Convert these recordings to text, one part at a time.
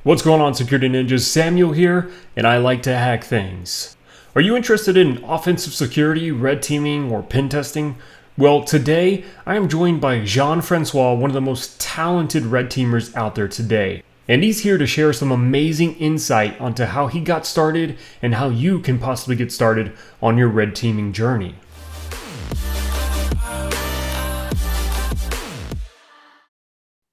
What's going on, Security Ninjas? Samuel here, and I like to hack things. Are you interested in offensive security, red teaming, or pen testing? Well, today I am joined by Jean-Francois, one of the most talented red teamers out there today. And he's here to share some amazing insight onto how he got started and how you can possibly get started on your red teaming journey.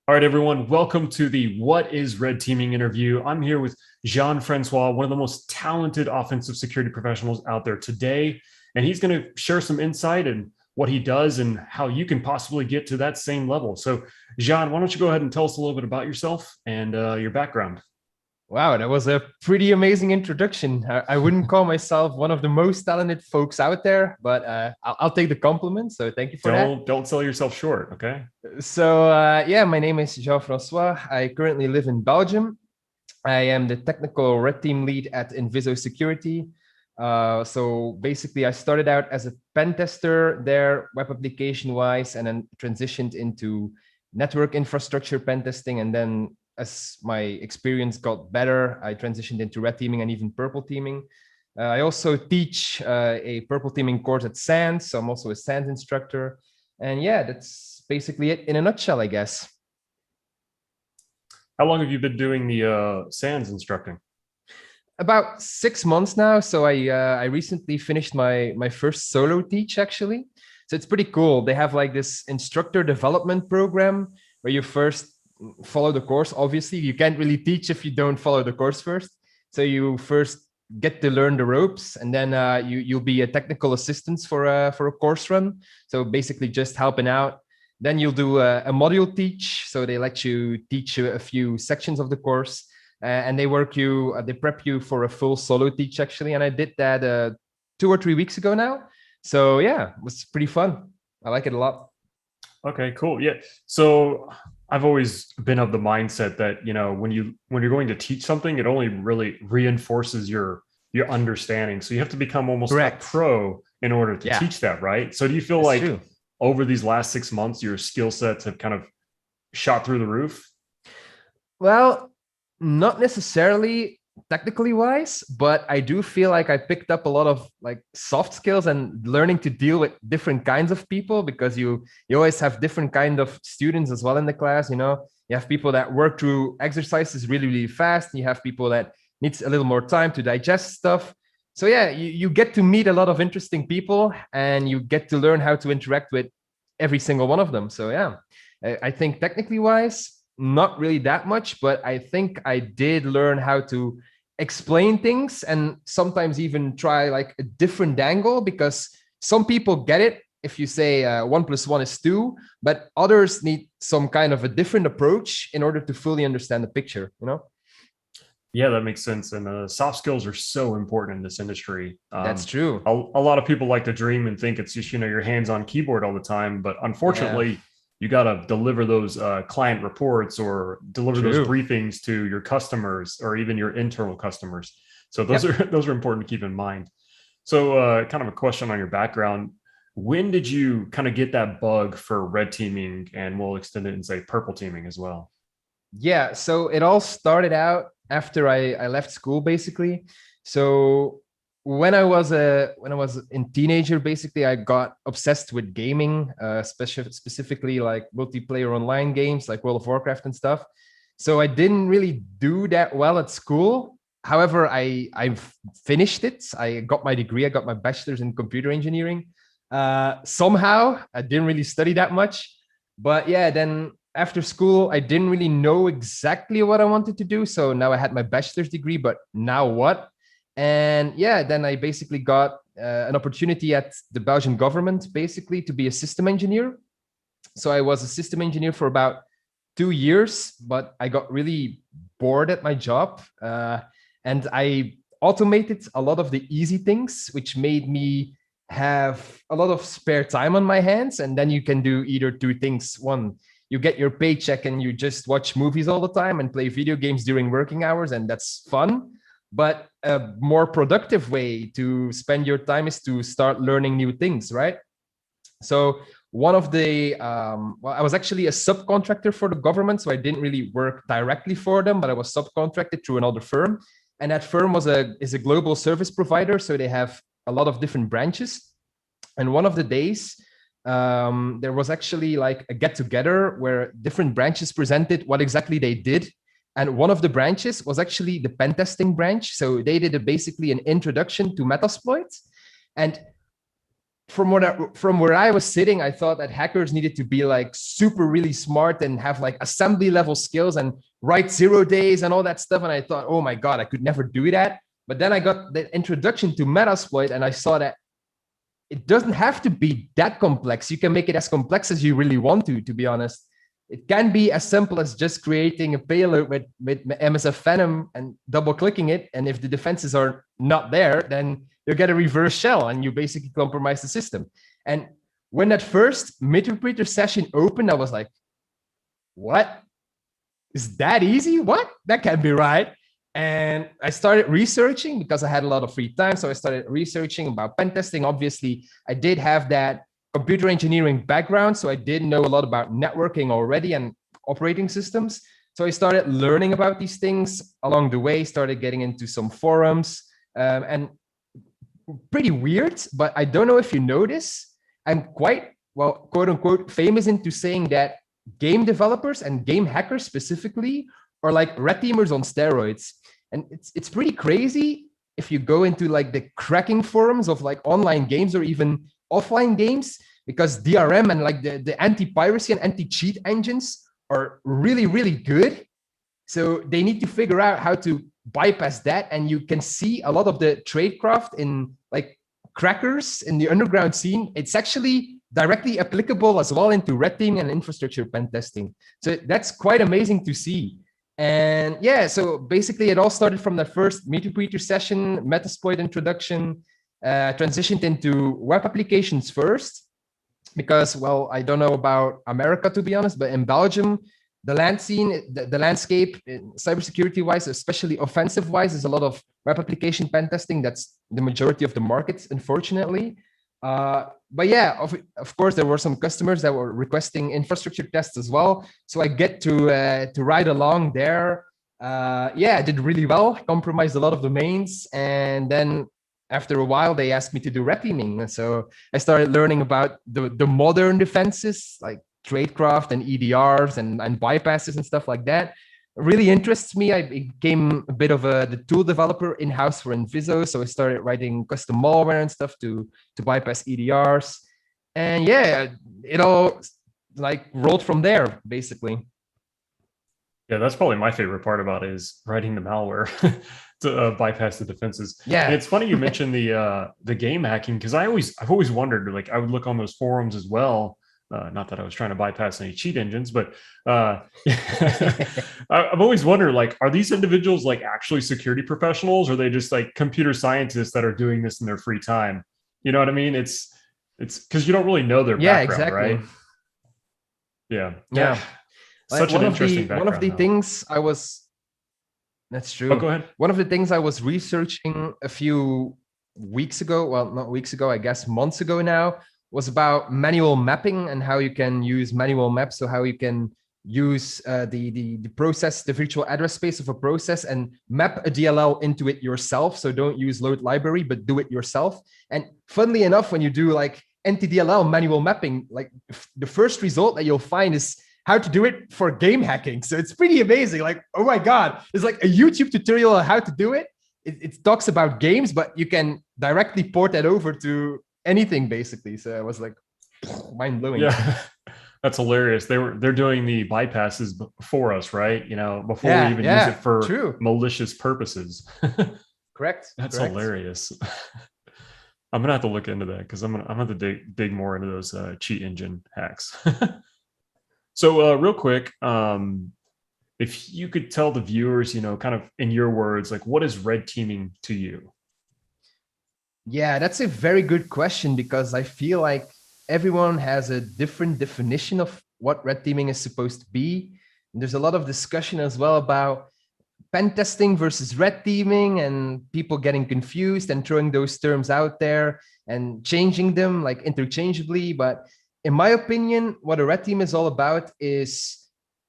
All right, everyone, welcome to the What is Red Teaming interview. I'm here with Jean-Francois, one of the most talented offensive security professionals out there today. And he's going to share some insight and what he does and how you can possibly get to that same level. So, Jean, why don't you go ahead and tell us a little bit about yourself and your background? Wow, that was a pretty amazing introduction. I wouldn't call myself one of the most talented folks out there, but I'll take the compliment. So thank you for that. Don't sell yourself short, okay? So yeah, my name is Jean-Francois. I currently live in Belgium. I am the technical red team lead at Inviso Security. So basically, I started out as a pen tester there, web application wise, and then transitioned into network infrastructure pen testing, and then as my experience got better, I transitioned into red teaming and even purple teaming. I also teach a purple teaming course at Certs, so I'm also a Certs instructor. And yeah, that's basically it in a nutshell, I guess. How long have you been doing the Certs instructing? About 6 months now. So I recently finished my first solo teach, actually. So it's pretty cool. They have like this instructor development program where you first follow the course. Obviously, you can't really teach if you don't follow the course first. So you first get to learn the ropes, and then you'll be a technical assistant for a course run. So basically, just helping out. Then you'll do a module teach. So they let you teach a few sections of the course, and they prep you for a full solo teach actually. And I did that 2 or 3 weeks ago now. So yeah, it was pretty fun. I like it a lot. Okay, cool. Yeah. So I've always been of the mindset that, when you're going to teach something, it only really reinforces your understanding. So you have to become almost Correct. a pro in order to teach that, right? So do you feel That's like true. over these last 6 months, your skill sets have kind of shot through the roof? Well, not necessarily technically wise, but I do feel like I picked up a lot of like soft skills and learning to deal with different kinds of people, because you always have different kind of students as well in the class. You have people that work through exercises really, really fast, and you have people that needs a little more time to digest stuff. So yeah, you get to meet a lot of interesting people, and you get to learn how to interact with every single one of them. So yeah, I think technically wise, not really that much, but I think I did learn how to explain things and sometimes even try like a different angle, because some people get it if you say 1 + 1 is 2, but others need some kind of a different approach in order to fully understand the picture. Yeah, that makes sense. And soft skills are so important in this industry. That's true. A lot of people like to dream and think it's just, your hands on keyboard all the time. But Yeah, unfortunately, you got to deliver those client reports or deliver those true. briefings to your customers or even your internal customers. So those Yep. are those are important to keep in mind. So kind of a question on your background. When did you kind of get that bug for red teaming, and we'll extend it and say purple teaming as well? Yeah, so it all started out after I left school, basically. So when I was in teenager, basically, I got obsessed with gaming, specifically like multiplayer online games like World of Warcraft and stuff. So I didn't really do that well at school. However, I've finished it. I got my degree. I got my bachelor's in computer engineering. Somehow, I didn't really study that much, but yeah, then after school, I didn't really know exactly what I wanted to do. So now I had my bachelor's degree, but now what? And yeah, then I basically got an opportunity at the Belgian government, basically, to be a system engineer. So I was a system engineer for about 2 years, but I got really bored at my job. And I automated a lot of the easy things, which made me have a lot of spare time on my hands. And then you can do either two things. One, you get your paycheck and you just watch movies all the time and play video games during working hours, and that's fun. But a more productive way to spend your time is to start learning new things, right? So one of the well, I was actually a subcontractor for the government, so I didn't really work directly for them, but I was subcontracted through another firm, and that firm is a global service provider, so they have a lot of different branches. And one of the days, there was actually like a get together where different branches presented what exactly they did. And one of the branches was actually the pen testing branch. So they did basically an introduction to Metasploit. And from where I was sitting, I thought that hackers needed to be like super really smart and have like assembly level skills and write 0 days and all that stuff. And I thought, oh my God, I could never do that. But then I got the introduction to Metasploit and I saw that it doesn't have to be that complex. You can make it as complex as you really want to be honest. It can be as simple as just creating a payload with MSF Venom and double clicking it. And if the defenses are not there, then you get a reverse shell and you basically compromise the system. And when that first MidRepeater session opened, I was like, what? Is that easy? What? That can't be right. And I started researching because I had a lot of free time. So I started researching about pen testing. Obviously, I did have that computer engineering background. So I did know a lot about networking already and operating systems. So I started learning about these things along the way, started getting into some forums, and pretty weird, but I don't know if you notice, I'm quite, well, quote unquote, famous into saying that game developers and game hackers specifically are like red teamers on steroids. And it's pretty crazy if you go into like the cracking forums of like online games or even offline games, because DRM and like the anti-piracy and anti-cheat engines are really, really good. So they need to figure out how to bypass that. And you can see a lot of the tradecraft in like crackers in the underground scene. It's actually directly applicable as well into red teaming and infrastructure pen testing. So that's quite amazing to see. And yeah, so basically it all started from the first MidRepeater session, Metasploit introduction, transitioned into web applications first, because, well, I don't know about America, to be honest, but in Belgium, the land scene, the landscape, cybersecurity wise, especially offensive wise, is a lot of web application pen testing. That's the majority of the markets, unfortunately. But yeah, of course, there were some customers that were requesting infrastructure tests as well. So I get to ride along there. Yeah, I did really well, compromised a lot of domains. And then after a while, they asked me to do red teaming. So I started learning about the modern defenses, like tradecraft and EDRs and bypasses and stuff like that. It really interests me. I became a bit of the tool developer in-house for Inviso. So I started writing custom malware and stuff to bypass EDRs. And yeah, it all like rolled from there, basically. Yeah, that's probably my favorite part about it, is writing the malware to bypass the defenses. Yeah, and it's funny you mentioned the game hacking, because I've always wondered, like I would look on those forums as well. Not that I was trying to bypass any cheat engines, but I've always wondered, like, are these individuals like actually security professionals, or are they just like computer scientists that are doing this in their free time? You know what I mean? It's because you don't really know their background, exactly. Right? Yeah. Such an interesting background. One of the things I was, that's true. Oh, go ahead. One of the things I was researching a few weeks ago, well, not weeks ago, I guess months ago now, was about manual mapping and how you can use manual maps. So how you can use the process, the virtual address space of a process, and map a DLL into it yourself. So don't use load library, but do it yourself. And funnily enough, when you do like anti-DLL manual mapping, like the first result that you'll find is how to do it for game hacking. So it's pretty amazing. Like, oh my God, there's like a YouTube tutorial on how to do it. It talks about games, but you can directly port that over to anything basically. So I was like, mind blowing. Yeah, that's hilarious. They're doing the bypasses for us, right? You know, before we even use it for malicious purposes. Correct. That's hilarious. I'm gonna have to look into that, because I'm gonna have to dig more into those cheat engine hacks. So real quick, if you could tell the viewers, you know, kind of in your words, like, what is red teaming to you? Yeah, that's a very good question, because I feel like everyone has a different definition of what red teaming is supposed to be. And there's a lot of discussion as well about pen testing versus red teaming, and people getting confused and throwing those terms out there and changing them like interchangeably. But in my opinion, what a red team is all about is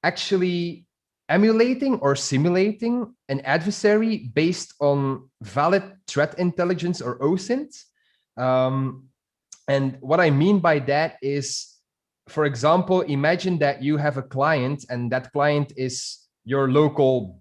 actually emulating or simulating an adversary based on valid threat intelligence or OSINT. And what I mean by that is, for example, imagine that you have a client and that client is your local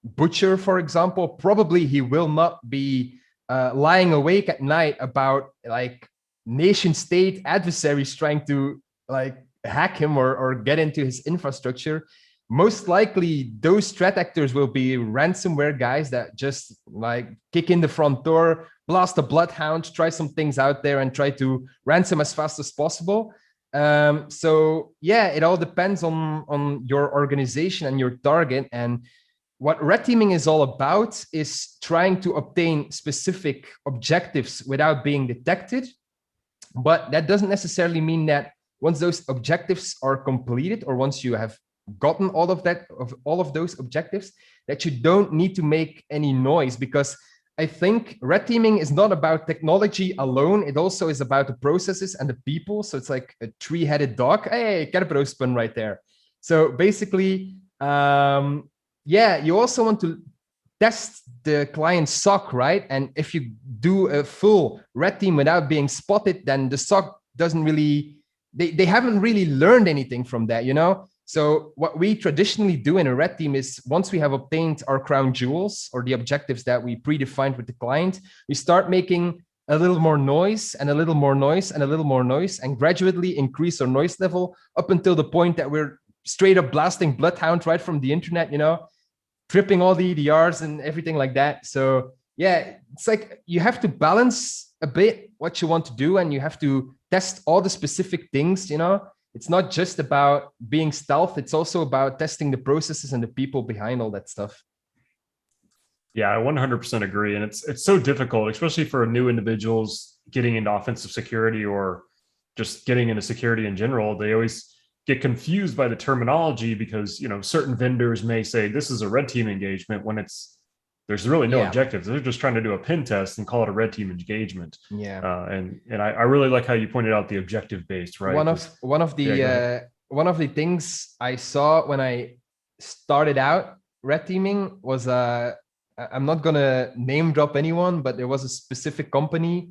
butcher, for example. Probably he will not be lying awake at night about like nation state adversaries trying to like hack him or get into his infrastructure. Most likely those threat actors will be ransomware guys that just like kick in the front door, blast a bloodhound, try some things out there and try to ransom as fast as possible. So yeah, it all depends on your organization and your target. And what red teaming is all about is trying to obtain specific objectives without being detected. But that doesn't necessarily mean that once those objectives are completed, or once you have gotten all of those objectives, that you don't need to make any noise. Because I think red teaming is not about technology alone. It also is about the processes and the people. So it's like a three-headed dog. Hey, Kerberos spun right there. So basically, yeah, you also want to test the client's SOC, right? And if you do a full red team without being spotted, then the SOC doesn't really, they haven't really learned anything from that, you know? So what we traditionally do in a red team is, once we have obtained our crown jewels or the objectives that we predefined with the client, we start making a little more noise and a little more noise and a little more noise, and gradually increase our noise level up until the point that we're straight up blasting bloodhound right from the internet, you know, tripping all the EDRs and everything like that. So yeah, it's like you have to balance a bit what you want to do, and you have to test all the specific things, you know. It's not just about being stealth. It's also about testing the processes and the people behind all that stuff. Yeah, I 100% agree. And it's so difficult, especially for new individuals getting into offensive security or just getting into security in general. They always get confused by the terminology because, you know, certain vendors may say this is a red team engagement when there's really no objectives. They're just trying to do a pen test and call it a red team engagement. Yeah. And I really like how you pointed out the objective based, right? One of the things I saw when I started out red teaming was I'm not gonna name drop anyone, but there was a specific company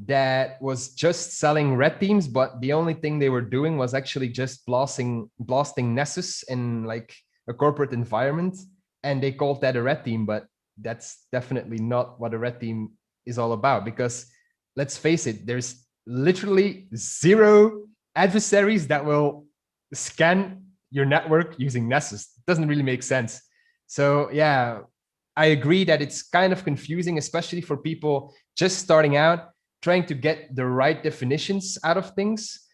that was just selling red teams, but the only thing they were doing was actually just blasting Nessus in like a corporate environment, and they called that a red team. But that's definitely not what a red team is all about, because let's face it, there's literally zero adversaries that will scan your network using Nessus. It doesn't really make sense. So yeah, I agree that it's kind of confusing, especially for people just starting out, trying to get the right definitions out of things.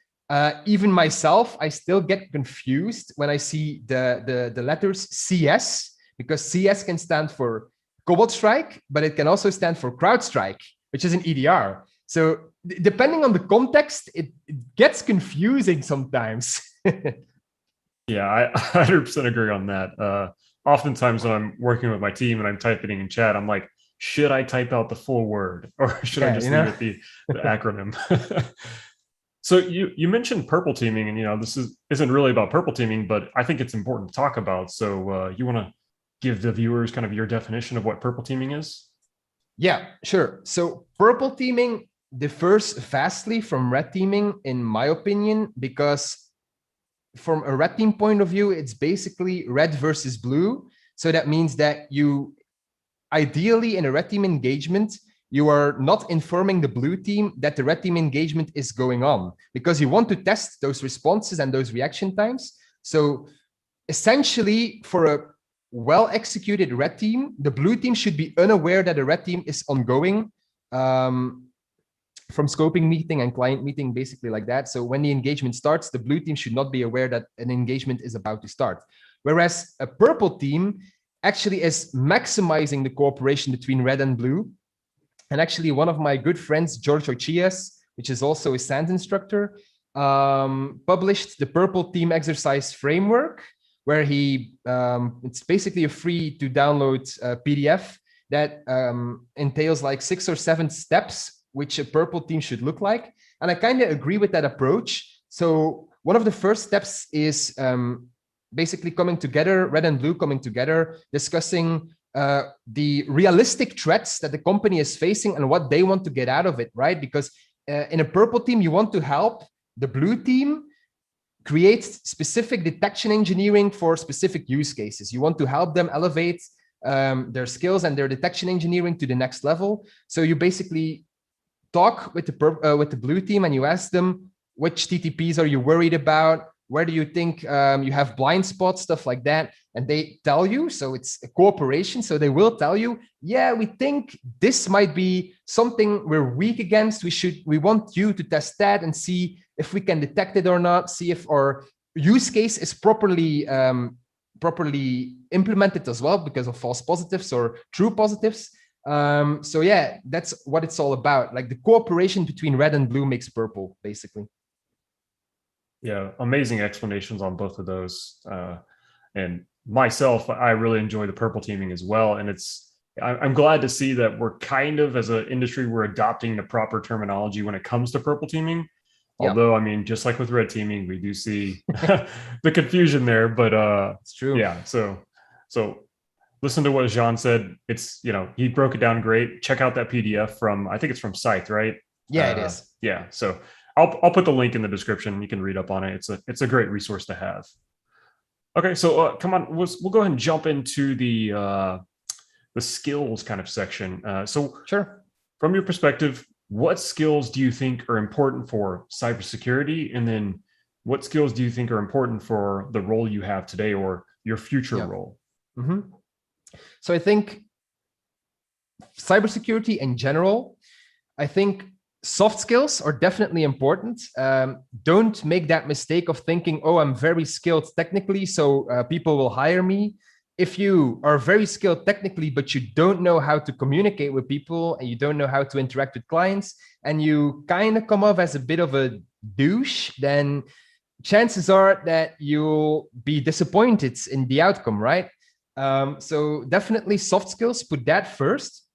Even myself, I still get confused when I see the letters CS, because CS can stand for Cobalt Strike, but it can also stand for CrowdStrike, which is an EDR. So depending on the context, it gets confusing sometimes. Yeah, I 100% agree on that. Oftentimes when I'm working with my team and I'm typing in chat, I'm like, should I type out the full word, or should I just leave it the acronym? So you mentioned purple teaming, and you know, this isn't really about purple teaming, but I think it's important to talk about. So you want to give the viewers kind of your definition of what purple teaming is? Yeah, sure. So purple teaming differs vastly from red teaming, in my opinion, because from a red team point of view, it's basically red versus blue. So that means that you ideally in a red team engagement, you are not informing the blue team that the red team engagement is going on, because you want to test those responses and those reaction times. So essentially, for a well-executed red team, the blue team should be unaware that a red team is ongoing, from scoping meeting and client meeting, basically like that. So when the engagement starts, the blue team should not be aware that an engagement is about to start. Whereas a purple team actually is maximizing the cooperation between red and blue. And actually one of my good friends, George Ochias, which is also a SANS instructor, published the purple team exercise framework, where he, it's basically a free to download PDF that entails like 6 or 7 steps which a purple team should look like. And I kind of agree with that approach. So one of the first steps is basically coming together, red and blue coming together, discussing the realistic threats that the company is facing and what they want to get out of it, right? Because in a purple team, you want to help the blue team create specific detection engineering for specific use cases. You want to help them elevate their skills and their detection engineering to the next level. So you basically talk with the blue team and you ask them, which TTPs are you worried about? Where do you think you have blind spots, stuff like that? And they tell you, so it's a cooperation. So they will tell you, yeah, we think this might be something we're weak against. We want you to test that and see if we can detect it or not, see if our use case is properly implemented as well because of false positives or true positives. So yeah, that's what it's all about. Like the cooperation between red and blue makes purple, basically. Yeah, amazing explanations on both of those. And myself, I really enjoy the purple teaming as well. And I'm glad to see that we're kind of, as an industry, we're adopting the proper terminology when it comes to purple teaming. Yeah. Although, I mean, just like with red teaming, we do see the confusion there. But it's true. Yeah, so listen to what Jean said. It's, he broke it down great. Check out that PDF from, I think it's from Certs, right? Yeah, it is. Yeah, so I'll put the link in the description. You can read up on it. It's a great resource to have. Okay, so come on, we'll go ahead and jump into the skills kind of section. So sure. From your perspective, what skills do you think are important for cybersecurity? And then what skills do you think are important for the role you have today or your future role? Mm-hmm. So I think cybersecurity in general, I think soft skills are definitely important. Don't make that mistake of thinking, oh, I'm very skilled technically, so people will hire me. If you are very skilled technically, but you don't know how to communicate with people and you don't know how to interact with clients, and you kind of come off as a bit of a douche, then chances are that you'll be disappointed in the outcome, right? So definitely soft skills, put that first.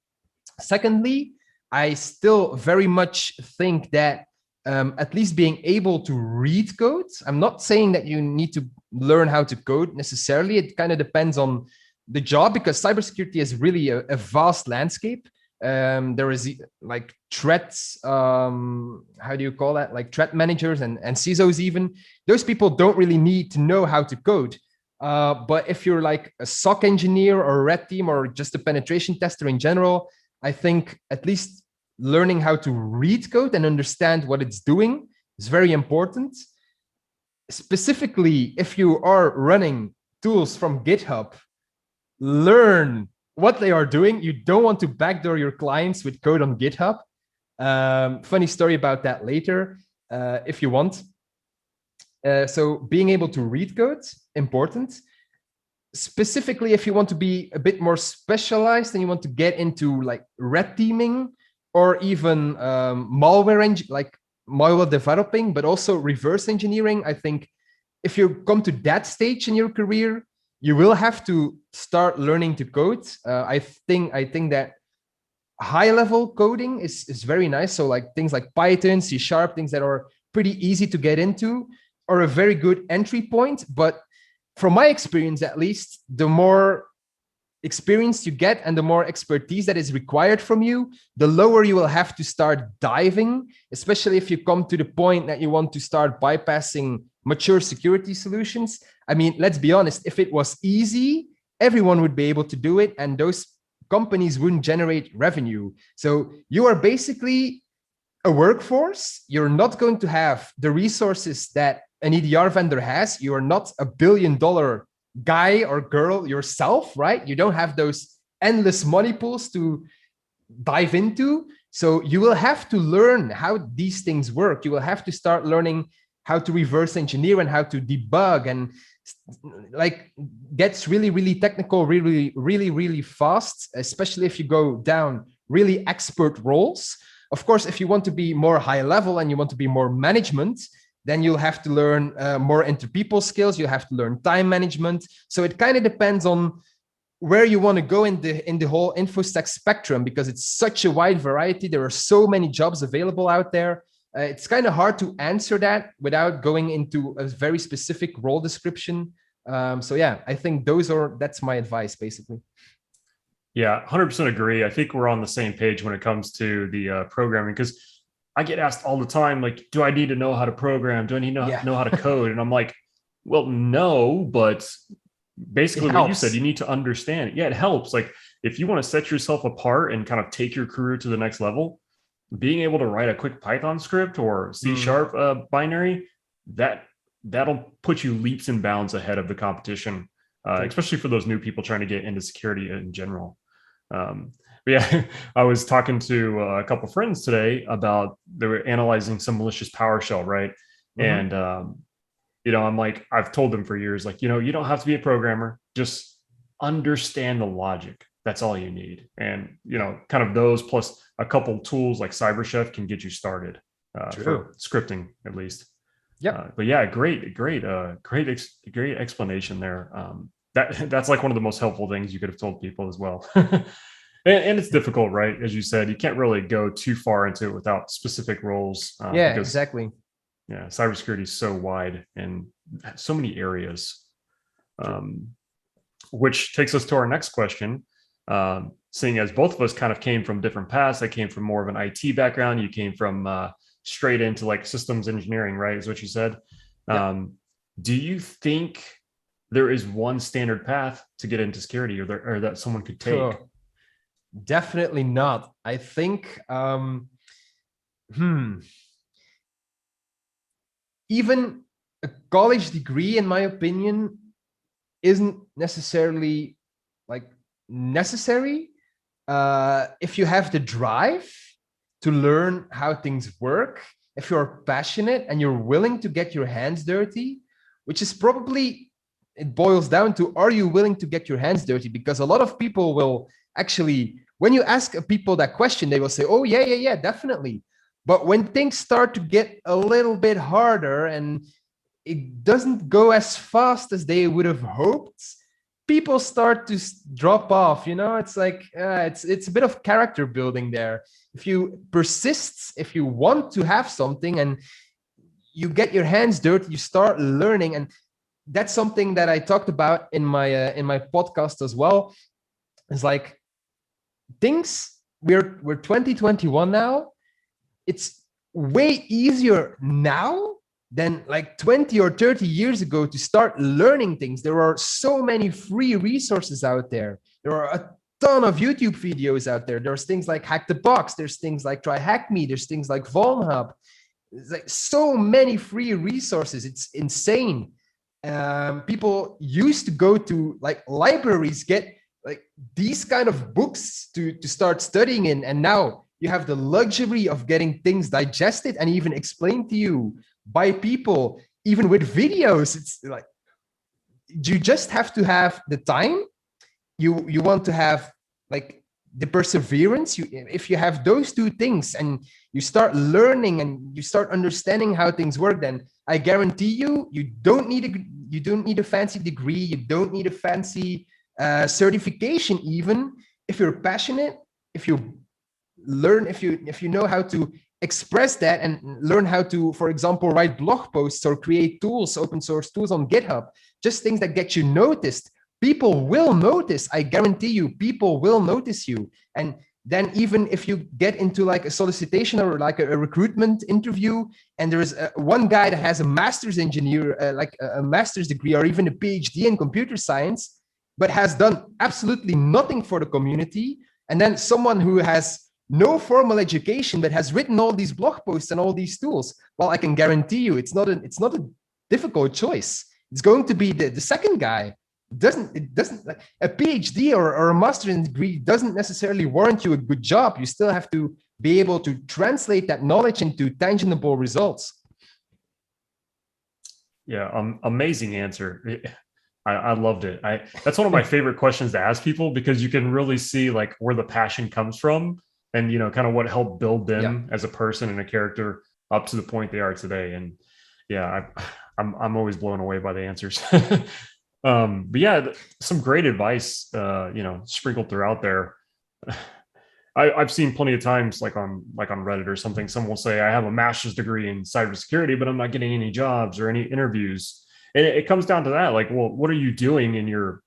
Secondly, I still very much think that at least being able to read code, I'm not saying that you need to learn how to code necessarily. It kind of depends on the job because cybersecurity is really a vast landscape. There is like threats, how do you call that? Like threat managers and CISOs even. Those people don't really need to know how to code. But if you're like a SOC engineer or a red team or just a penetration tester in general, I think at least learning how to read code and understand what it's doing is very important. Specifically, if you are running tools from GitHub, learn what they are doing. You don't want to backdoor your clients with code on GitHub. Funny story about that later, if you want. So being able to read code, important. Specifically, if you want to be a bit more specialized and you want to get into like red teaming or even malware developing, but also reverse engineering, I think if you come to that stage in your career, you will have to start learning to code. I think that high-level coding is very nice. So like things like Python, C#, things that are pretty easy to get into are a very good entry point. But from my experience, at least, the more experience you get and the more expertise that is required from you, the lower you will have to start diving, especially if you come to the point that you want to start bypassing mature security solutions. I mean, let's be honest, if it was easy, everyone would be able to do it and those companies wouldn't generate revenue. So you are basically a workforce. You're not going to have the resources that an EDR vendor has. You are not $1 billion guy or girl yourself, right? You don't have those endless money pools to dive into. So you will have to learn how these things work. You will have to start learning how to reverse engineer and how to debug, and like gets really, really technical, really, really, really fast, especially if you go down really expert roles. Of course, if you want to be more high level and you want to be more management, then you'll have to learn more interpeople skills. You have to learn time management. So it kind of depends on where you want to go in the whole InfoSec spectrum, because it's such a wide variety. There are so many jobs available out there. It's kind of hard to answer that without going into a very specific role description. So yeah, I think that's my advice basically. Yeah, 100% agree. I think we're on the same page when it comes to the programming, because I get asked all the time, like, do I need to know how to program? Do I need to know how to code? And I'm like, well, no, but basically what you said, you need to understand it. Yeah, it helps. Like, if you want to set yourself apart and kind of take your career to the next level, being able to write a quick Python script or C sharp binary, that'll put you leaps and bounds ahead of the competition, especially for those new people trying to get into security in general. But yeah, I was talking to a couple of friends today about, they were analyzing some malicious PowerShell, right? And I'm like, I've told them for years, like, you don't have to be a programmer, just understand the logic. That's all you need. And kind of those plus a couple tools like CyberChef can get you started for scripting at least. Yeah. But yeah, great explanation there. That's like one of the most helpful things you could have told people as well. And it's difficult, right? As you said, you can't really go too far into it without specific roles. Because, exactly. Yeah, cybersecurity is so wide and so many areas. Which takes us to our next question. Seeing as both of us kind of came from different paths, I came from more of an IT background. You came from straight into like systems engineering, right? Is what you said. Do you think there is one standard path to get into security, or that someone could take? Definitely not. I think even a college degree, in my opinion, isn't necessarily like necessary if you have the drive to learn how things work, if you're passionate and you're willing to get your hands dirty, which is probably, it boils down to, are you willing to get your hands dirty? Because a lot of people will actually, when you ask people that question, they will say, oh yeah, definitely. But when things start to get a little bit harder and it doesn't go as fast as they would have hoped, people start to drop off. It's like it's a bit of character building there. If you persist, if you want to have something and you get your hands dirty, you start learning. And that's something that I talked about in my podcast as well. It's like, things, we're 2021 now. It's way easier now than like 20 or 30 years ago to start learning things. There are so many free resources out there. There are a ton of YouTube videos out there. There's things like Hack the Box. There's things like Try Hack Me. There's things like VulnHub. There's like so many free resources. It's insane. People used to go to like libraries, get like these kind of books to start studying in. And now you have the luxury of getting things digested and even explained to you by people, even with videos. It's like, you just have to have the time. You want to have like the perseverance. If you have those two things and you start learning and you start understanding how things work, then I guarantee you don't need a fancy degree. You don't need a fancy certification. Even if you're passionate, if you learn, if you know how to express that and learn how to, for example, write blog posts or create tools, open source tools on GitHub, just things that get you noticed. People will notice. I guarantee you, people will notice you. And then even if you get into like a solicitation or like a recruitment interview, and there's one guy that has a master's engineer, like a master's degree or even a PhD in computer science, but has done absolutely nothing for the community, and then someone who has no formal education but has written all these blog posts and all these tools, well, I can guarantee you it's not a difficult choice. It's going to be the second guy. It doesn't a PhD or a master's degree doesn't necessarily warrant you a good job. You still have to be able to translate that knowledge into tangible results. Yeah, amazing answer. I loved it. That's one of my favorite questions to ask people, because you can really see like where the passion comes from, and kind of what helped build them as a person and a character up to the point they are today. And yeah, I'm always blown away by the answers. But yeah, some great advice, sprinkled throughout there. I've seen plenty of times, like on Reddit or something, someone will say, I have a master's degree in cybersecurity, but I'm not getting any jobs or any interviews. And it comes down to that. Like, well, what are you doing in your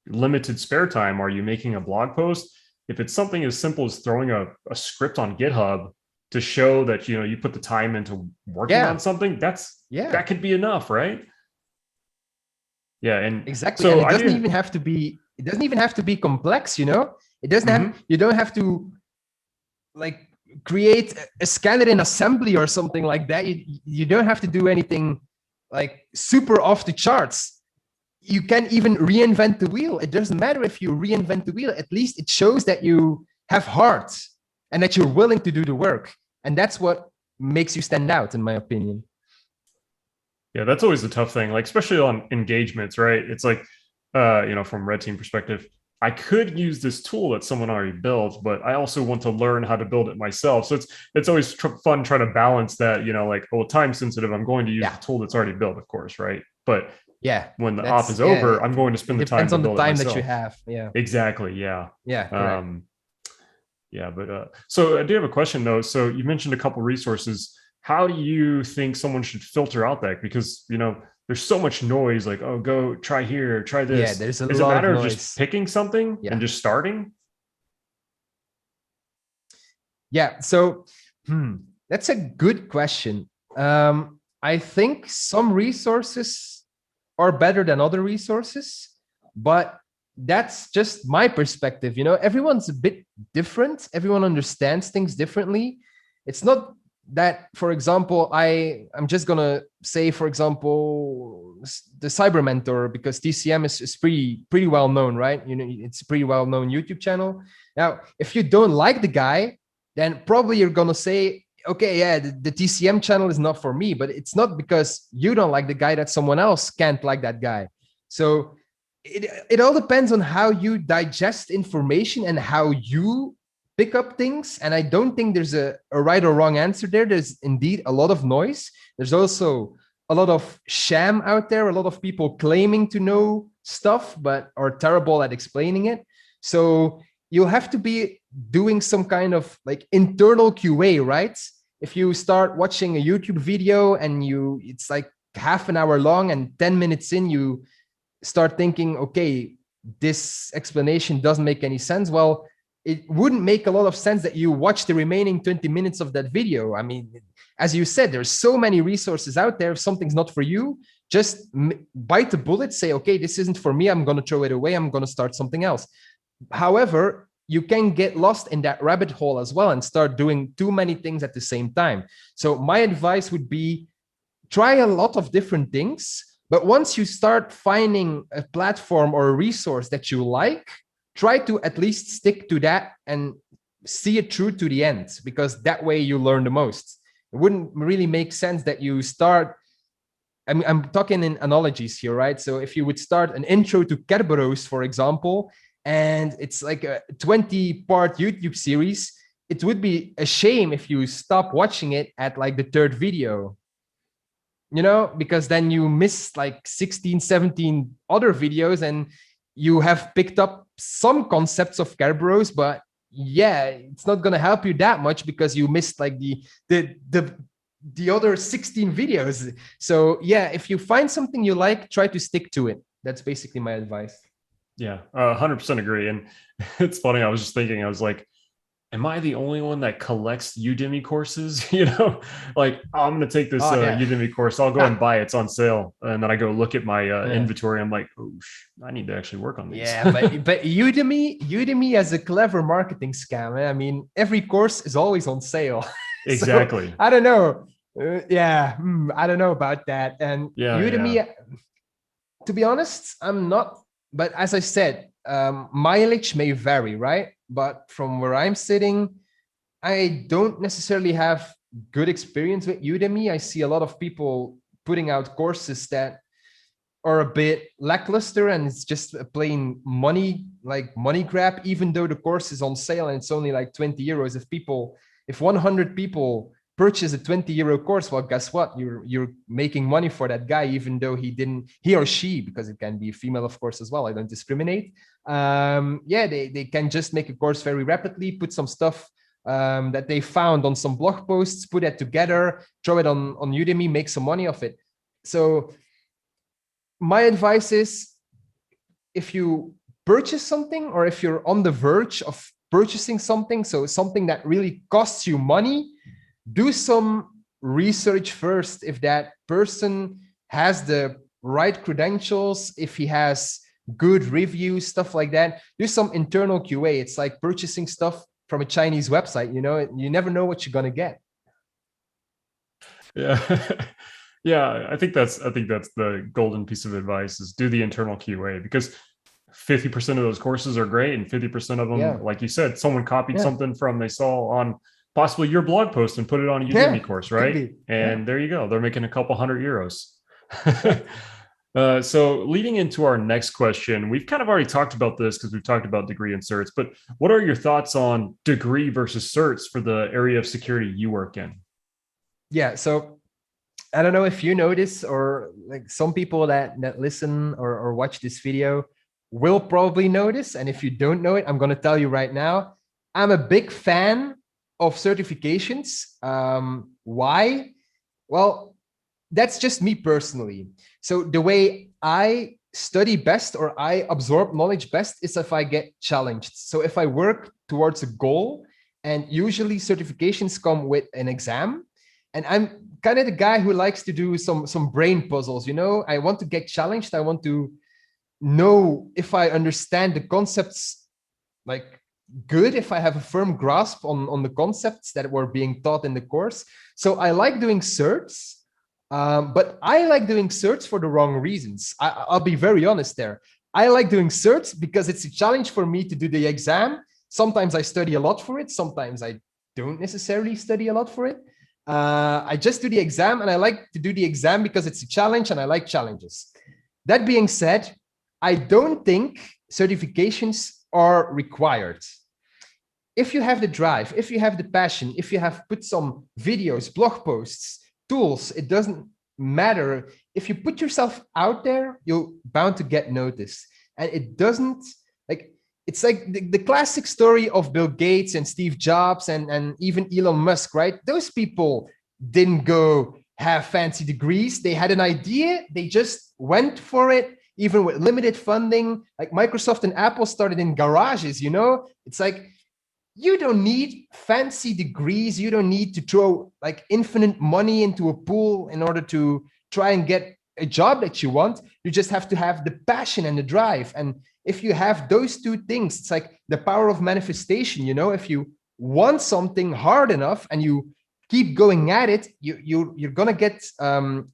limited spare time? Are you making a blog post? If it's something as simple as throwing a script on GitHub to show that you put the time into working on Yeah, something, yeah, that could be enough, right? Yeah. And exactly. And so it I doesn't do. even have to be. It doesn't even have to be complex. It doesn't have. Mhm. You don't have to like create a scanner in assembly or something like that. You don't have to do anything like super off the charts. You can even reinvent the wheel. It doesn't matter if you reinvent the wheel. At least it shows that you have heart and that you're willing to do the work. And that's what makes you stand out, in my opinion. Yeah, that's always a tough thing, like especially on engagements, right? It's like, from red team perspective, I could use this tool that someone already built, but I also want to learn how to build it myself. So it's always fun trying to balance that, like, well, time sensitive, I'm going to use Yeah. the tool that's already built, of course, right? But Yeah. when the op That's, is yeah. over, I'm going to It spend the time depends to on the build it time that you myself. have. Yeah. Exactly. Yeah. Yeah. Correct. Um, yeah, but so I do have a question though. So you mentioned a couple resources. How do you think someone should filter out that? Because there's so much noise. Like, oh, go try here, try Yeah. this. There's a Is it a lot of matter of just noise. picking something Yeah. and just starting? Yeah. So that's a good question. I think some resources are better than other resources, but that's just my perspective. Everyone's a bit different. Everyone understands things differently. It's not that, for example, I'm just gonna say, for example, the Cyber Mentor, because TCM is pretty well known, right? It's a pretty well known YouTube channel. Now, if you don't like the guy, then probably you're gonna say, okay, yeah, the TCM channel is not for me, but it's not because you don't like the guy that someone else can't like that guy. So it all depends on how you digest information and how you pick up things. And I don't think there's a right or wrong answer there. There's indeed a lot of noise. There's also a lot of sham out there, a lot of people claiming to know stuff, but are terrible at explaining it. So you'll have to be doing some kind of like internal QA, right? If you start watching a YouTube video and it's like half an hour long and 10 minutes in, you start thinking, okay, this explanation doesn't make any sense. Well, it wouldn't make a lot of sense that you watch the remaining 20 minutes of that video. I mean, as you said, there's so many resources out there. If something's not for you, just bite the bullet, say, okay, this isn't for me. I'm going to throw it away. I'm going to start something else. However, you can get lost in that rabbit hole as well and start doing too many things at the same time. So my advice would be try a lot of different things. But once you start finding a platform or a resource that you like, try to at least stick to that and see it through to the end, because that way you learn the most. It wouldn't really make sense that you start. I'm talking in analogies here, right? So if you would start an intro to Kerberos, for example, and it's like a 20-part YouTube series, it would be a shame if you stop watching it at like the third video, because then you miss like 16, 17 other videos and you have picked up some concepts of Kerberos, but yeah, it's not going to help you that much because you missed like the other 16 videos. So yeah, if you find something you like, try to stick to it. That's basically my advice. Yeah, 100% agree. And it's funny. I was just thinking, I was like, am I the only one that collects Udemy courses? Like, oh, I'm going to take this Yeah. Udemy course. I'll go and buy it. It's on sale. And then I go look at my Yeah. inventory. I'm like, oh, I need to actually work on these. Yeah, but Udemy has a clever marketing scam. I mean, every course is always on sale. Exactly. So, I don't know. I don't know about that. And Yeah, Udemy, yeah. to be honest, I'm not. But as I said, mileage may vary, right? But from where I'm sitting, I don't necessarily have good experience with Udemy. I see a lot of people putting out courses that are a bit lackluster and it's just a plain money grab, even though the course is on sale and it's only like 20 euros. If 100 people purchase a 20 euro course. Well, guess what? You're making money for that guy, even though he or she, because it can be a female, of course, as well. I don't discriminate. They can just make a course very rapidly, put some stuff that they found on some blog posts, put that together, throw it on Udemy, make some money off it. So my advice is, if you purchase something, or if you're on the verge of purchasing something, so something that really costs you money, do some research first. If that person has the right credentials, if he has good reviews, stuff like that, do some internal QA. It's like purchasing stuff from a Chinese website, you never know what you're going to get. Yeah. Yeah, I think that's the golden piece of advice, is do the internal QA, because 50% of those courses are great, and 50% of them, like you said, someone copied something from they saw on possibly your blog post and put it on a Udemy course, right? And there you go. They're making a couple €100. So leading into our next question, we've kind of already talked about this because we've talked about degree and certs, but what are your thoughts on degree versus certs for the area of security you work in? Yeah, so I don't know if you know this, or like some people that listen or watch this video will probably know this. And if you don't know it, I'm going to tell you right now. I'm a big fan of certifications. Why? Well, that's just me personally. So the way I study best, or I absorb knowledge best, is if I get challenged. So if I work towards a goal, and usually certifications come with an exam, and I'm kind of the guy who likes to do some brain puzzles. I want to get challenged. I want to know if I understand the concepts like good, if I have a firm grasp on the concepts that were being taught in the course. So I like doing certs, but I like doing certs for the wrong reasons. I'll be very honest there. I like doing certs because it's a challenge for me to do the exam. Sometimes I study a lot for it. Sometimes I don't necessarily study a lot for it. I just do the exam, and I like to do the exam because it's a challenge, and I like challenges. That being said, I don't think certifications are required. If you have the drive, if you have the passion, if you have put some videos, blog posts, tools, it doesn't matter. If you put yourself out there, you're bound to get noticed. And it doesn't, like, it's like the classic story of Bill Gates and Steve Jobs and even Elon Musk, right? Those people didn't go have fancy degrees. They had an idea. They just went for it, even with limited funding. Like Microsoft and Apple started in garages, It's like, you don't need fancy degrees. You don't need to throw like infinite money into a pool in order to try and get a job that you want. You just have to have the passion and the drive. And if you have those two things, it's like the power of manifestation. If you want something hard enough and you keep going at it, you're going to get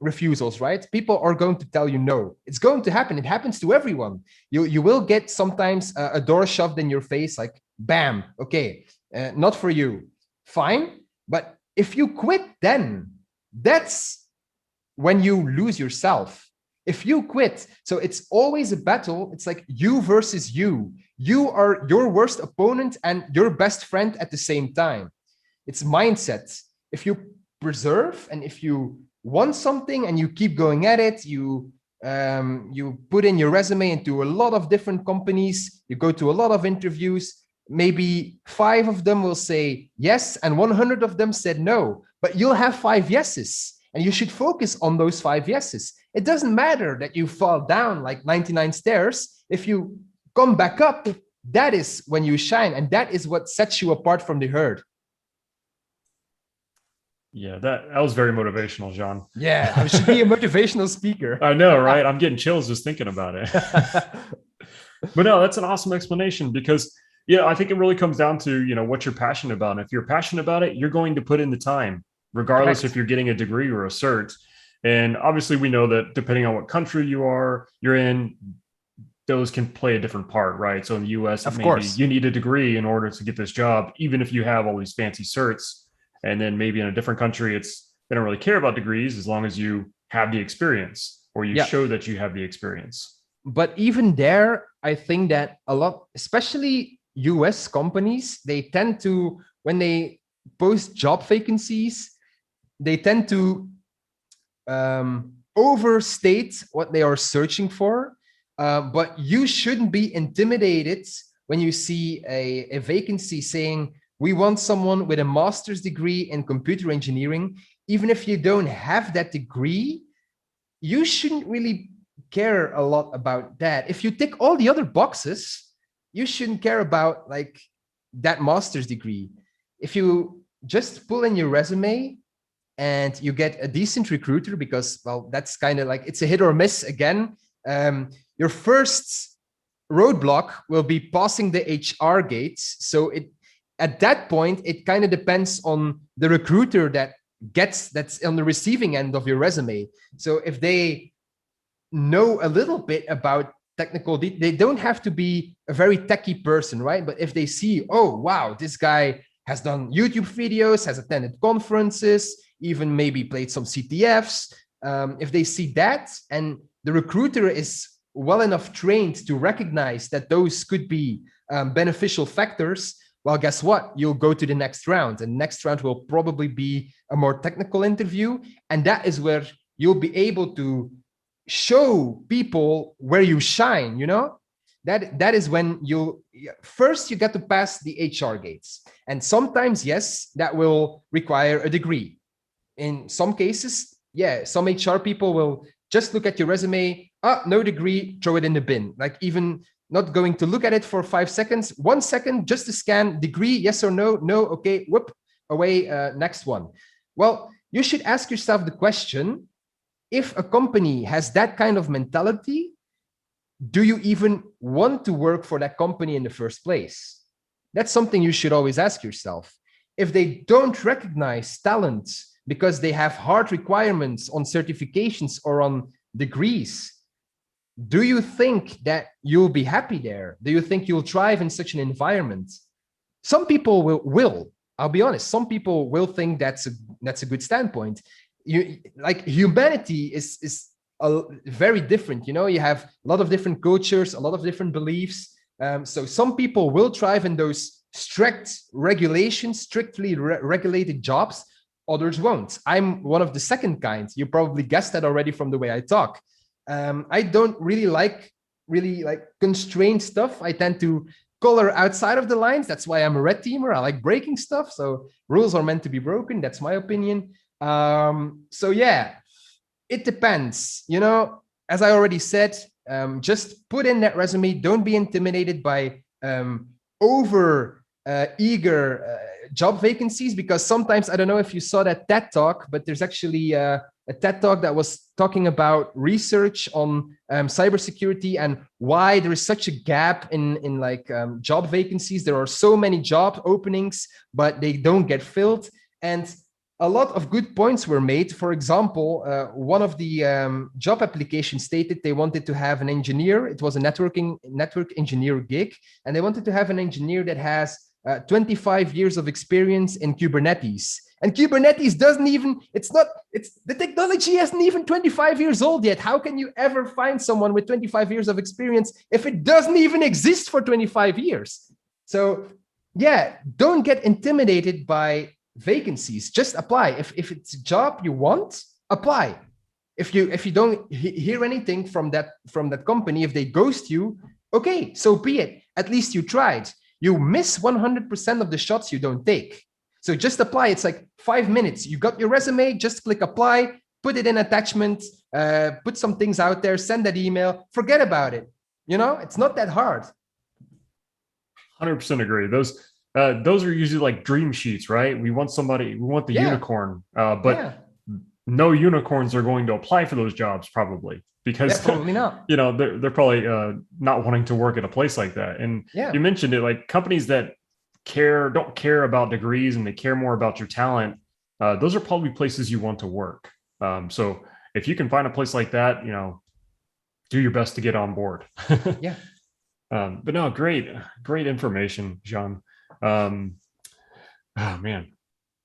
refusals, right? People are going to tell you no. It's going to happen. It happens to everyone. You will get sometimes a door shoved in your face, like, bam, okay, not for you. Fine. But if you quit, then that's when you lose yourself. If you quit, so it's always a battle. It's like you versus you. You are your worst opponent and your best friend at the same time. It's mindset. If you preserve, and if you want something and you keep going at it, you put in your resume into a lot of different companies, you go to a lot of interviews, maybe 5 of them will say yes and 100 of them said no, but you'll have 5 yeses, and you should focus on those 5 yeses. It doesn't matter that you fall down like 99 stairs. If you come back up, that is when you shine, and that is what sets you apart from the herd. Yeah, that was very motivational, Jean. Yeah, I should be a motivational speaker. I know, right? I'm getting chills just thinking about it. But no, that's an awesome explanation, because I think it really comes down to, what you're passionate about. And if you're passionate about it, you're going to put in the time, regardless Correct. If you're getting a degree or a cert. And obviously we know that depending on what country you're in, those can play a different part, right? So in the US, of maybe course, you need a degree in order to get this job, even if you have all these fancy certs. And then maybe in a different country, they don't really care about degrees as long as you have the experience, or you show that you have the experience. But even there, I think that a lot, especially US companies, they tend to, when they post job vacancies, they tend to overstate what they are searching for. But you shouldn't be intimidated when you see a vacancy saying, we want someone with a master's degree in computer engineering. Even if you don't have that degree, you shouldn't really care a lot about that. If you tick all the other boxes, you shouldn't care about like that master's degree. If you just pull in your resume and you get a decent recruiter, because, well, that's kind of like, it's a hit or miss again. Your first roadblock will be passing the HR gates. So at that point, it kind of depends on the recruiter that's on the receiving end of your resume. So if they know a little bit about technical, they don't have to be a very techie person, right? But if they see, oh, wow, this guy has done YouTube videos, has attended conferences, even maybe played some CTFs. If they see that, and the recruiter is well enough trained to recognize that those could be beneficial factors, well, guess what? You'll go to the next round, and next round will probably be a more technical interview. And that is where you'll be able to show people where you shine, you know? That is when you get to pass the HR gates. And sometimes, yes, that will require a degree. In some cases, yeah, some HR people will just look at your resume, no degree, throw it in the bin. Like, even not going to look at it for 5 seconds, 1 second, just to scan degree, yes or no, no, okay, whoop, away, next one. Well, you should ask yourself the question, if a company has that kind of mentality, do you even want to work for that company in the first place? That's something you should always ask yourself. If they don't recognize talent because they have hard requirements on certifications or on degrees, do you think that you'll be happy there? Do you think you'll thrive in such an environment? Some people will. I'll be honest. Some people will think that's a good standpoint. Like, humanity is very different. You know, you have a lot of different cultures, a lot of different beliefs. So some people will thrive in those strict regulations, strictly regulated jobs. Others won't. I'm one of the second kind. You probably guessed that already from the way I talk. I don't really like constrained stuff. I tend to color outside of the lines. That's why I'm a red teamer. I like breaking stuff. So rules are meant to be broken. That's my opinion. So yeah, it depends. You know, as I already said, just put in that resume. Don't be intimidated by over eager job vacancies, because sometimes, I don't know if you saw that TED talk, but there's actually a TED talk that was talking about research on cybersecurity and why there is such a gap in job vacancies. There are so many job openings, but they don't get filled. And a lot of good points were made. For example, one of the job applications stated they wanted to have an engineer. It was a network engineer gig, and they wanted to have an engineer that has 25 years of experience in Kubernetes. And Kubernetes the technology isn't even 25 years old yet. How can you ever find someone with 25 years of experience if it doesn't even exist for 25 years? So yeah, don't get intimidated by vacancies. Just apply. If it's a job you want, apply. If you don't hear anything from that company, if they ghost you, okay, so be it. At least you tried. You miss 100% of the shots you don't take. So just apply. It's like 5 minutes. You got your resume, just click apply, put it in attachment, put some things out there, send that email, forget about it. You know, it's not that hard. 100% agree. Those are usually like dream sheets, right? We want the unicorn, but no unicorns are going to apply for those jobs probably, because probably not. You know, they're probably not wanting to work at a place like that. And you mentioned it, like companies that don't care about degrees and they care more about your talent. Those are probably places you want to work. So if you can find a place like that, you know, do your best to get on board. Yeah. But no, great information, Jean. Oh man,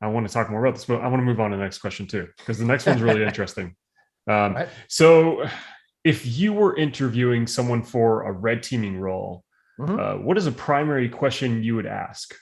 I want to talk more about this, but I want to move on to the next question too, because the next one's really interesting. Right. So if you were interviewing someone for a red teaming role, what is a primary question you would ask?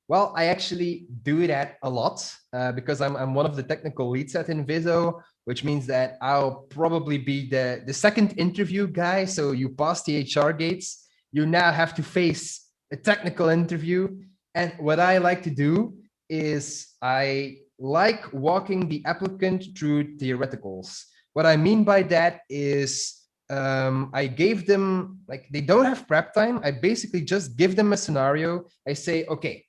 Well, I actually do that a lot because I'm one of the technical leads at Inviso, which means that I'll probably be the second interview guy. So you pass the HR gates, you now have to face a technical interview. And what I like to do is I like walking the applicant through theoreticals. What I mean by that is I gave them, like, they don't have prep time. I basically just give them a scenario. I say, okay,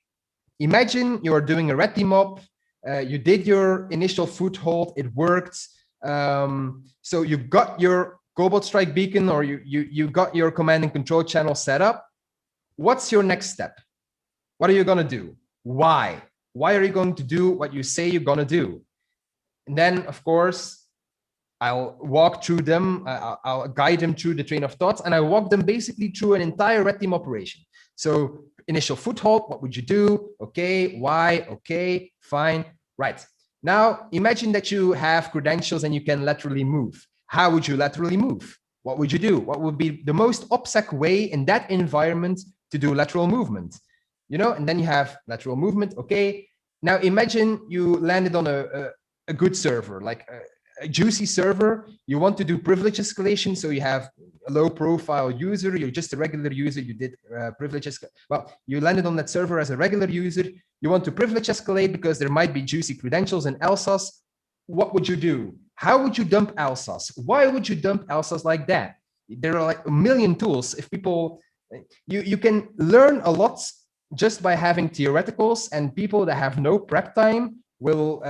imagine you're doing a red team op. You did your initial foothold. It worked. So you got your Cobalt Strike beacon, or you got your command and control channel set up. What's your next step? What are you going to do? Why? Why are you going to do what you say you're going to do? And then, of course, I'll walk through them. I'll guide them through the train of thoughts, and I walk them basically through an entire red team operation. So initial foothold, what would you do? Okay, why? Okay, fine, right. Now, imagine that you have credentials and you can laterally move. How would you laterally move? What would you do? What would be the most OPSEC way in that environment to do lateral movement? You know, and then you have lateral movement. Okay, now imagine you landed on a good server, like a juicy server. You want to do privilege escalation, so you have a low profile user, you're just a regular user, you did privilege well, you landed on that server as a regular user, you want to privilege escalate because there might be juicy credentials in LSAS. What would you do? How would you dump LSAS? Why would you dump LSAS like that? There are like a million tools. If people, you can learn a lot just by having theoreticals, and people that have no prep time will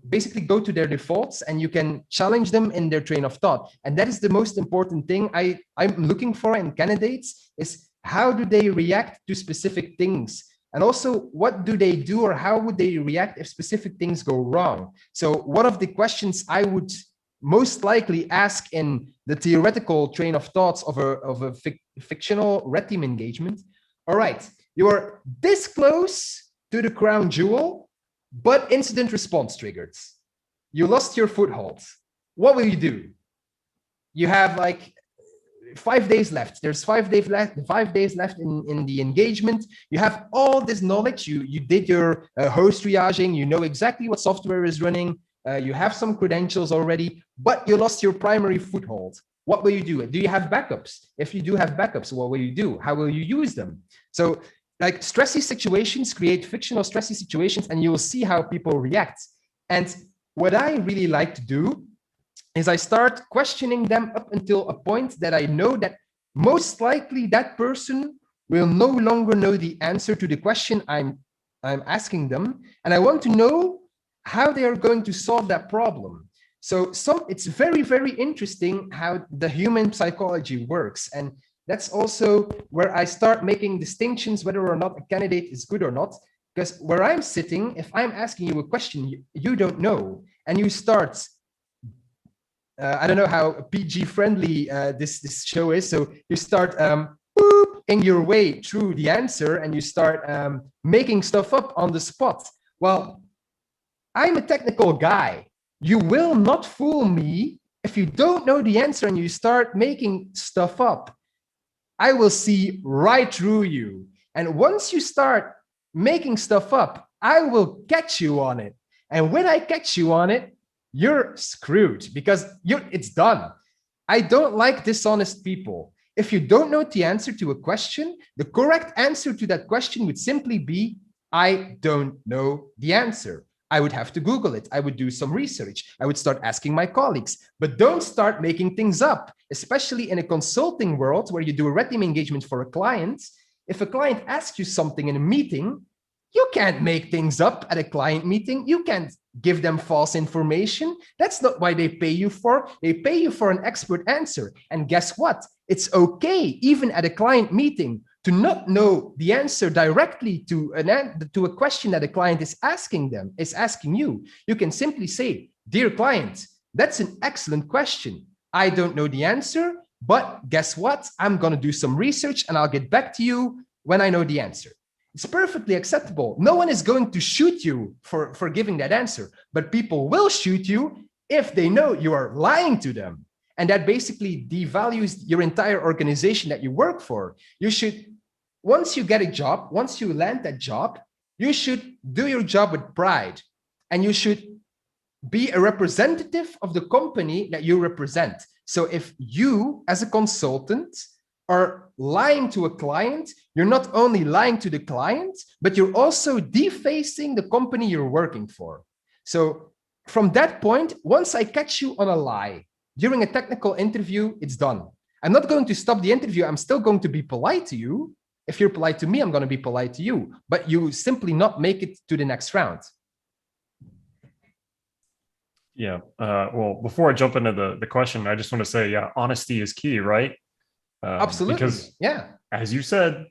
basically go to their defaults, and you can challenge them in their train of thought. And that is the most important thing I'm looking for in candidates, is how do they react to specific things? And also, what do they do, or how would they react if specific things go wrong? So one of the questions I would most likely ask in the theoretical train of thoughts of a fictional red team engagement. All right, you are this close to the crown jewel, but incident response triggered. You lost your foothold. What will you do? You have like 5 days left. There's 5 days left. 5 days left in the engagement. You have all this knowledge. You did your host triaging. You know exactly what software is running. You have some credentials already, but you lost your primary foothold. What will you do? Do you have backups? If you do have backups, what will you do? How will you use them? So, like, stressy situations create fictional stressy situations, and you will see how people react. And what I really like to do is I start questioning them up until a point that I know that most likely that person will no longer know the answer to the question I'm asking them. And I want to know how they are going to solve that problem. So it's very, very interesting how the human psychology works. And that's also where I start making distinctions whether or not a candidate is good or not. Because where I'm sitting, if I'm asking you a question you don't know, and you start, I don't know how PG friendly this show is. So you start booping your way through the answer, and you start making stuff up on the spot. Well, I'm a technical guy. You will not fool me if you don't know the answer and you start making stuff up. I will see right through you. And once you start making stuff up, I will catch you on it. And when I catch you on it, you're screwed, because it's done. I don't like dishonest people. If you don't know the answer to a question, the correct answer to that question would simply be, I don't know the answer. I would have to Google it. I would do some research. I would start asking my colleagues. But don't start making things up, especially in a consulting world where you do a red team engagement for a client. If a client asks you something in a meeting, you can't make things up at a client meeting. You can't give them false information. That's not why they pay you for. They pay you for an expert answer. And guess what? It's okay, even at a client meeting, to not know the answer directly to a question that a client is asking you. You can simply say, dear client, that's an excellent question. I don't know the answer, but guess what? I'm going to do some research and I'll get back to you when I know the answer. It's perfectly acceptable. No one is going to shoot you for giving that answer, but people will shoot you if they know you are lying to them. And that basically devalues your entire organization that you work for. You should, once you get a job, once you land that job, you should do your job with pride, and you should be a representative of the company that you represent. So if you, as a consultant, are lying to a client, you're not only lying to the client, but you're also defacing the company you're working for. So from that point, once I catch you on a lie during a technical interview, it's done. I'm not going to stop the interview. I'm still going to be polite to you. If you're polite to me, I'm going to be polite to you, but you simply not make it to the next round. Yeah. Well, before I jump into the question, I just want to say, yeah, honesty is key, right? Absolutely. Because, yeah, as you said,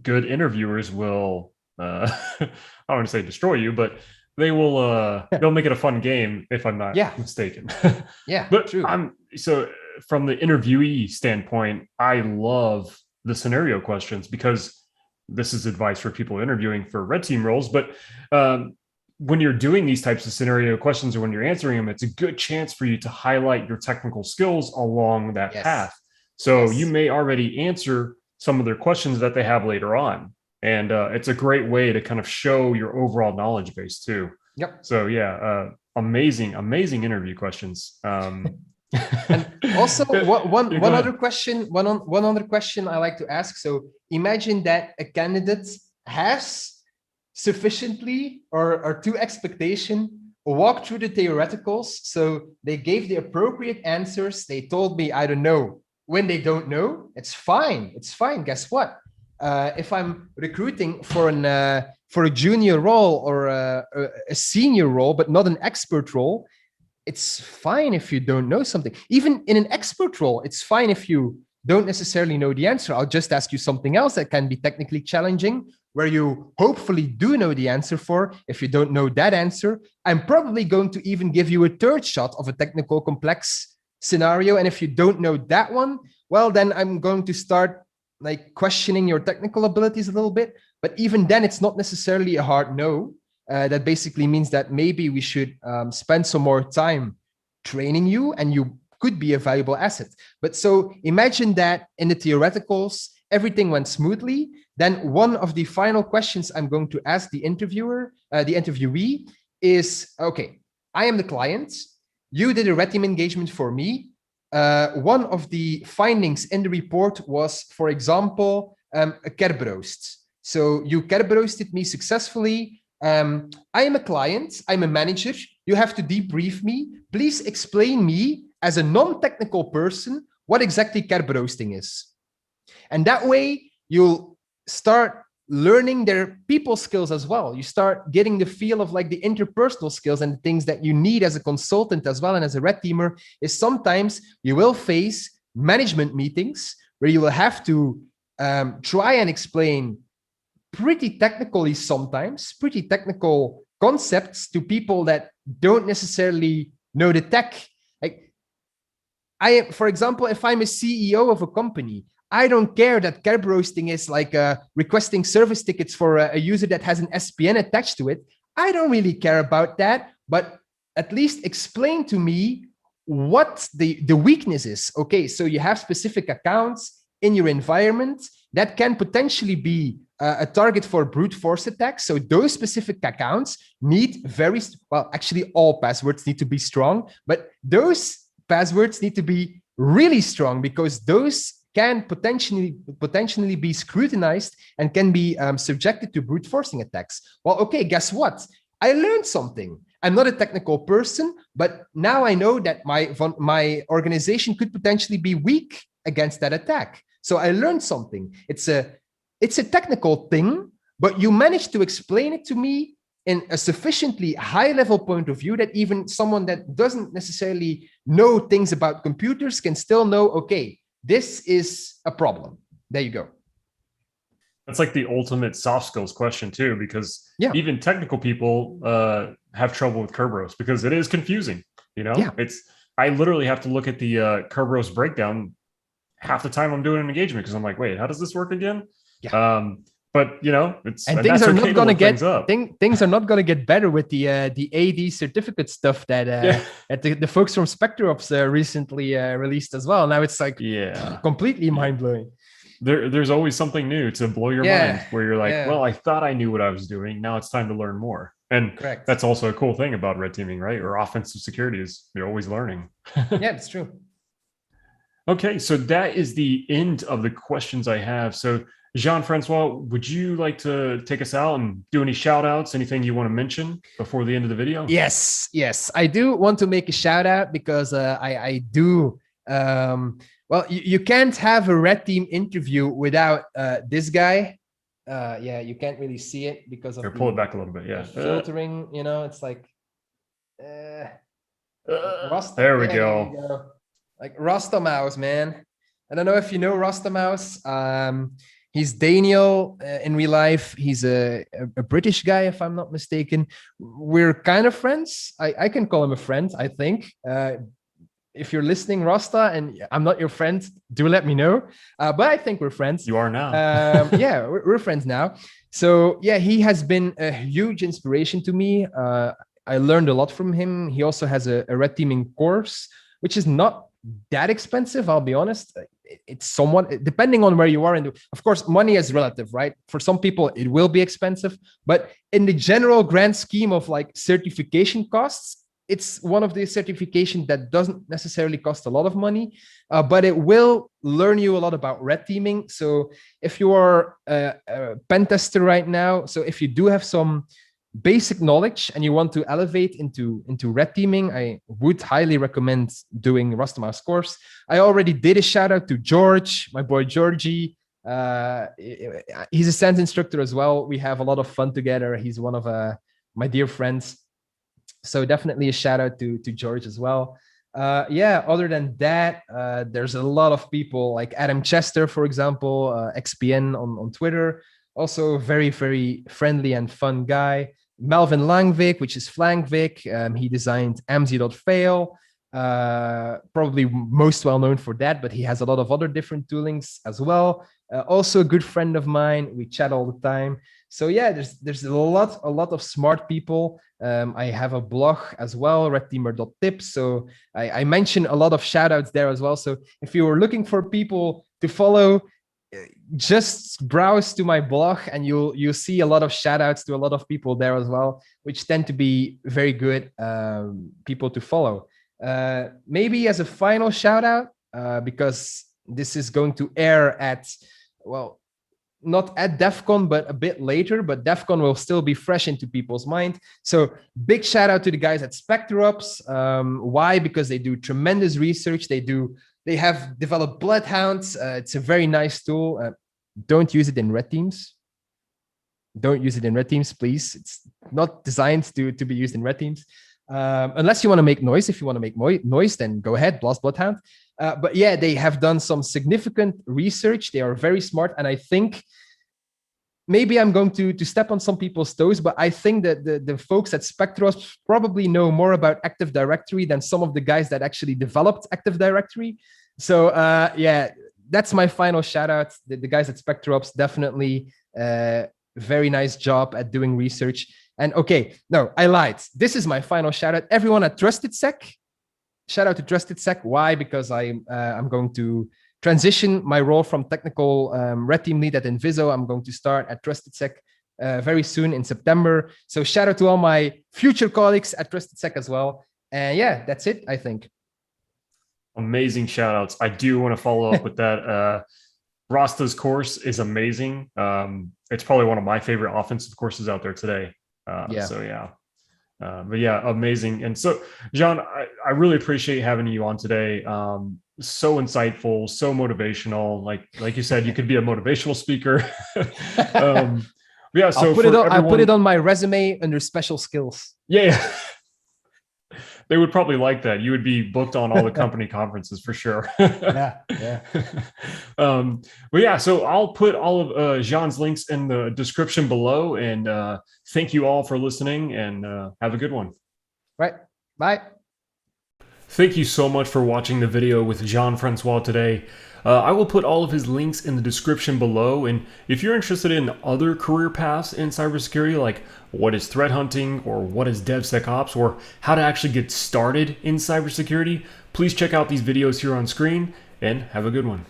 good interviewers will, I don't want to say destroy you, but they will, they'll make it a fun game if I'm not mistaken. Yeah, but true. So from the interviewee standpoint, I love the scenario questions, because this is advice for people interviewing for red team roles. But when you're doing these types of scenario questions, or when you're answering them, it's a good chance for you to highlight your technical skills along that path. So you may already answer some of their questions that they have later on. And it's a great way to kind of show your overall knowledge base too. Yep. So amazing interview questions. And also one other question I like to ask. So imagine that a candidate has sufficiently or to expectation walk through the theoreticals. So they gave the appropriate answers. They told me, I don't know. When they don't know, it's fine. It's fine. Guess what? If I'm recruiting for a junior role or a senior role, but not an expert role, it's fine if you don't know something. Even in an expert role, it's fine if you don't necessarily know the answer. I'll just ask you something else that can be technically challenging, where you hopefully do know the answer for. If you don't know that answer, I'm probably going to even give you a third shot of a technical complex scenario. And if you don't know that one, well, then I'm going to start like questioning your technical abilities a little bit. But even then, it's not necessarily a hard no. That basically means that maybe we should spend some more time training you, and you could be a valuable asset. But so imagine that in the theoreticals, everything went smoothly. Then one of the final questions I'm going to ask the interviewee is, okay, I am the client. You did a red team engagement for me. One of the findings in the report was, for example, a Kerberoast. So you Kerberoasted me successfully. I am a client. I'm a manager. You have to debrief me. Please explain me as a non-technical person what exactly Kerberoasting is. And that way you'll start learning their people skills as well. You start getting the feel of like the interpersonal skills and the things that you need as a consultant as well. And as a red teamer is sometimes you will face management meetings where you will have to try and explain pretty technically sometimes, pretty technical concepts to people that don't necessarily know the tech. Like for example, if I'm a CEO of a company, I don't care that Kerberoasting is like requesting service tickets for a user that has an SPN attached to it. I don't really care about that, but at least explain to me what the weakness is. Okay, so you have specific accounts in your environment that can potentially be a target for brute force attacks. So those specific accounts need actually all passwords need to be strong, but those passwords need to be really strong because those can potentially be scrutinized and can be subjected to brute forcing attacks. Well, okay, guess what? I learned something. I'm not a technical person, but now I know that my organization could potentially be weak against that attack. So I learned something. It's a technical thing, but you managed to explain it to me in a sufficiently high level point of view that even someone that doesn't necessarily know things about computers can still know, okay, this is a problem. There you go. That's like the ultimate soft skills question too, because even technical people have trouble with Kerberos because it is confusing. You know, I literally have to look at the Kerberos breakdown half the time I'm doing an engagement because I'm like, wait, how does this work again? But you know, things are not going to get things are not going to get better with the AD certificate stuff that the folks from SpectreOps recently released as well. Now it's like completely mind blowing. there's always something new to blow your mind Yeah, where you're like, yeah, well, I thought I knew what I was doing. Now it's time to learn more. And correct. that's also a cool thing about red teaming, right? Or offensive security is you're always learning. Yeah, it's true. Okay, so that is the end of the questions I have. So Jean-Francois, would you like to take us out and do any shout outs, anything you want to mention before the end of the video? Yes, I do want to make a shout out because I do. Well, you can't have a red team interview without this guy. Yeah, you can't really see it because of Pull it back a little bit. Yeah, filtering. You know, it's like Rasta. There we yeah, go. There you go. Like Rasta Mouse, man. I don't know if you know Rasta Mouse. He's Daniel in real life. He's a British guy, if I'm not mistaken. We're kind of friends. I can call him a friend, I think. If you're listening, Rasta, and I'm not your friend, do let me know. But I think we're friends. You are now. Yeah, we're friends now. So yeah, he has been a huge inspiration to me. I learned a lot from him. He also has a red teaming course, which is not that expensive, I'll be honest. It's somewhat depending on where you are. And of course, money is relative, right? For some people, it will be expensive. But in the general grand scheme of like certification costs, it's one of the certifications that doesn't necessarily cost a lot of money, but it will learn you a lot about red teaming. So if you are a pen tester right now, so if you do have some basic knowledge and you want to elevate into red teaming, I would highly recommend doing Rastama's course. I already did a shout out to George, my boy Georgie. He's a SANS instructor as well. We have a lot of fun together. He's one of my dear friends. So definitely a shout out to George as well. Yeah, other than that, there's a lot of people like Adam Chester, for example, XPN on Twitter. Also very, very friendly and fun guy. Melvin Langvik, which is Flankvik. He designed AMSI.fail. Probably most well known for that, but he has a lot of other different toolings as well. Also a good friend of mine. We chat all the time. So yeah, there's a lot of smart people. I have a blog as well, redteamer.tips. So I mention a lot of shout outs there as well. So if you were looking for people to follow, just browse to my blog and you'll see a lot of shout outs to a lot of people there as well, which tend to be very good people to follow. Maybe as a final shout out, because this is going to air at, well, not at DEF CON, but a bit later, but DEF CON will still be fresh into people's mind. So big shout out to the guys at SpectreOps. Why? Because they do tremendous research. They have developed Bloodhounds. It's a very nice tool. Don't use it in red teams. Don't use it in red teams, please. It's not designed to be used in red teams. Unless you want to make noise. If you want to make noise, then go ahead, blast Bloodhound. But yeah, they have done some significant research. They are very smart. And I think maybe I'm going to step on some people's toes, but I think that the folks at SpectreOps probably know more about Active Directory than some of the guys that actually developed Active Directory. So yeah, that's my final shout out. The guys at SpectreOps definitely very nice job at doing research. And okay, no, I lied. This is my final shout out. Everyone at TrustedSec. Shout out to TrustedSec. Why? Because I'm going to transition my role from technical red team lead at Inviso. I'm going to start at TrustedSec very soon in September. So shout out to all my future colleagues at TrustedSec as well. And yeah, that's it, I think. Amazing shout outs. I do want to follow up with that. Rasta's course is amazing. It's probably one of my favorite offensive courses out there today. Yeah. So yeah. But yeah, amazing. And so, Jean, I really appreciate having you on today. So insightful, so motivational. Like you said, you could be a motivational speaker. Yeah, so I'll put it on my resume under special skills. Yeah. They would probably like that. You would be booked on all the company conferences for sure. Yeah. But yeah, so I'll put all of Jean's links in the description below. And thank you all for listening, and have a good one. Right. Bye. Thank you so much for watching the video with Jean-Francois today. I will put all of his links in the description below, and if you're interested in other career paths in cybersecurity, like what is threat hunting, or what is DevSecOps, or how to actually get started in cybersecurity, please check out these videos here on screen, and have a good one.